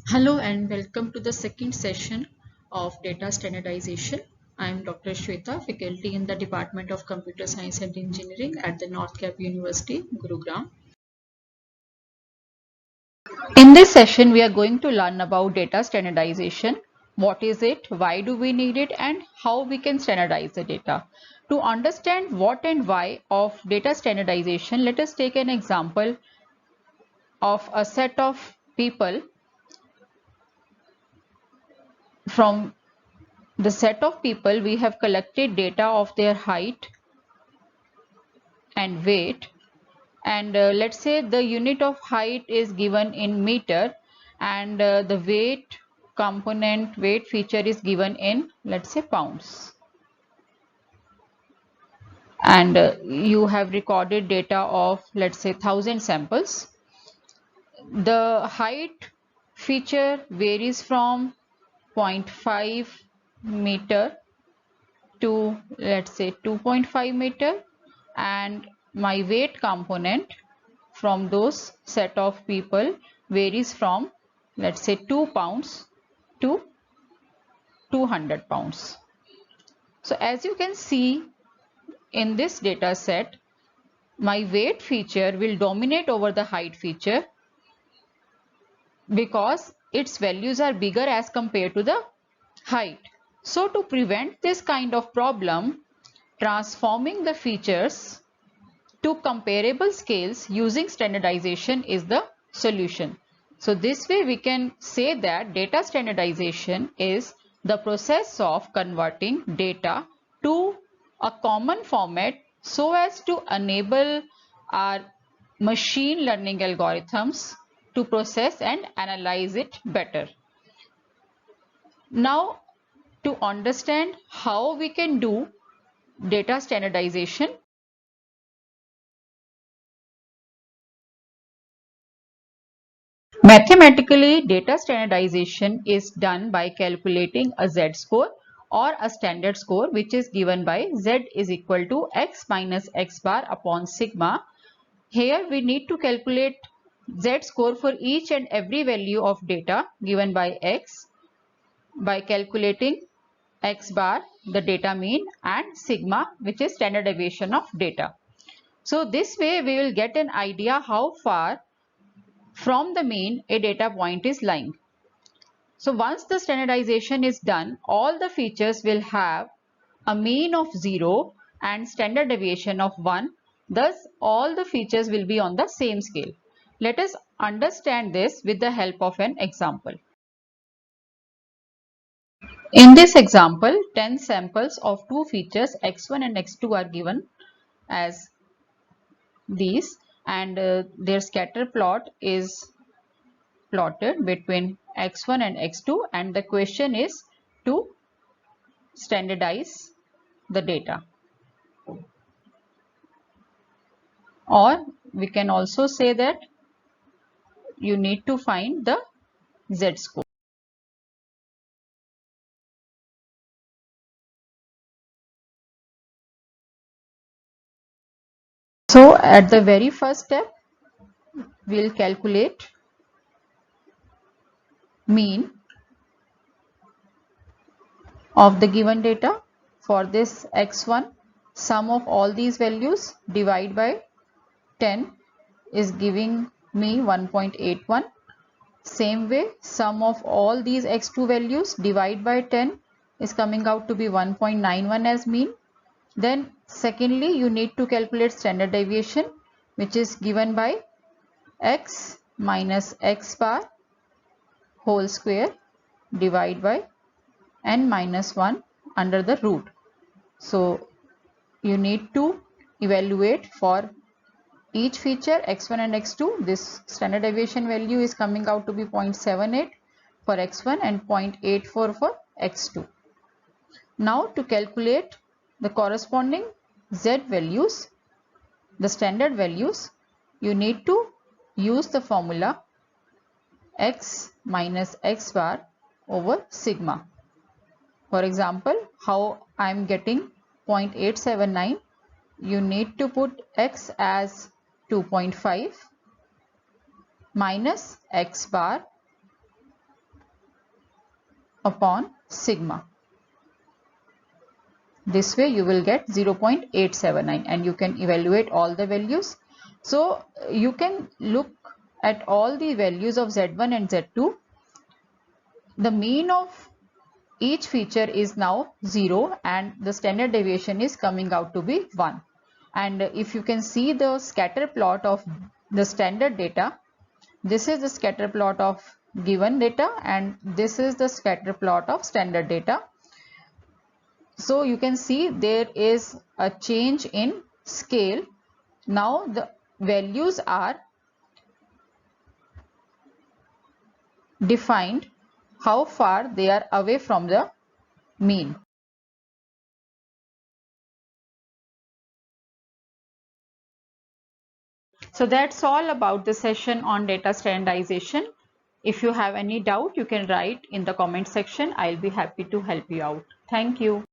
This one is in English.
Hello and welcome to the second session of Data Standardization. I am Dr. Shweta, faculty in the Department of Computer Science and Engineering at the North Cap University, Gurugram. In this session, we are going to learn about data standardization. What is it, why do we need it, and how we can standardize the data. To understand what and why of data standardization, let us take an example of a set of people. From the set of people, we have collected data of their height and weight, and let's say the unit of height is given in meter, and the weight feature is given in, let's say, pounds, and you have recorded data of, let's say, 1000 samples. The height feature varies from 0.5 meter to, let's say, 2.5 meter, and my weight component from those set of people varies from, let's say, 2 pounds to 200 pounds. So as you can see in this data set, my weight feature will dominate over the height feature because its values are bigger as compared to the height. So to prevent this kind of problem, transforming the features to comparable scales using standardization is the solution. So this way we can say that data standardization is the process of converting data to a common format so as to enable our machine learning algorithms to process and analyze it better. Now, to understand how we can do data standardization, mathematically, data standardization is done by calculating a z-score or a standard score, which is given by z is equal to x minus x bar upon sigma. Here we need to calculate z-score for each and every value of data given by x by calculating x bar, the data mean, and sigma, which is standard deviation of data. So this way we will get an idea how far from the mean a data point is lying. So once the standardization is done, all the features will have a mean of 0 and standard deviation of 1. Thus, all the features will be on the same scale. Let us understand this with the help of an example. In this example, 10 samples of two features x1 and x2 are given as these, and their scatter plot is plotted between x1 and x2, and the question is to standardize the data, or we can also say that you need to find the z-score. So at the very first step, we'll calculate mean of the given data. For this x1, sum of all these values divide by 10 is giving me 1.81. Same way, sum of all these x2 values divide by 10 is coming out to be 1.91 as mean. Then secondly, you need to calculate standard deviation, which is given by x minus x bar whole square divided by n minus 1 under the root. So you need to evaluate for each feature x1 and x2. This standard deviation value is coming out to be 0.78 for x1 and 0.84 for x2. Now to calculate the corresponding z values, the standard values, you need to use the formula x minus x bar over sigma. For example, how I am getting 0.879, you need to put x as 2.5 minus x bar upon sigma. This way you will get 0.879 and you can evaluate all the values. So you can look at all the values of Z1 and Z2. The mean of each feature is now 0 and the standard deviation is coming out to be 1. And if you can see the scatter plot of the standard data, this is the scatter plot of given data and this is the scatter plot of standard data. So you can see there is a change in scale. Now the values are defined how far they are away from the mean. So that's all about the session on data standardization. If you have any doubt, you can write in the comment section. I'll be happy to help you out. Thank you.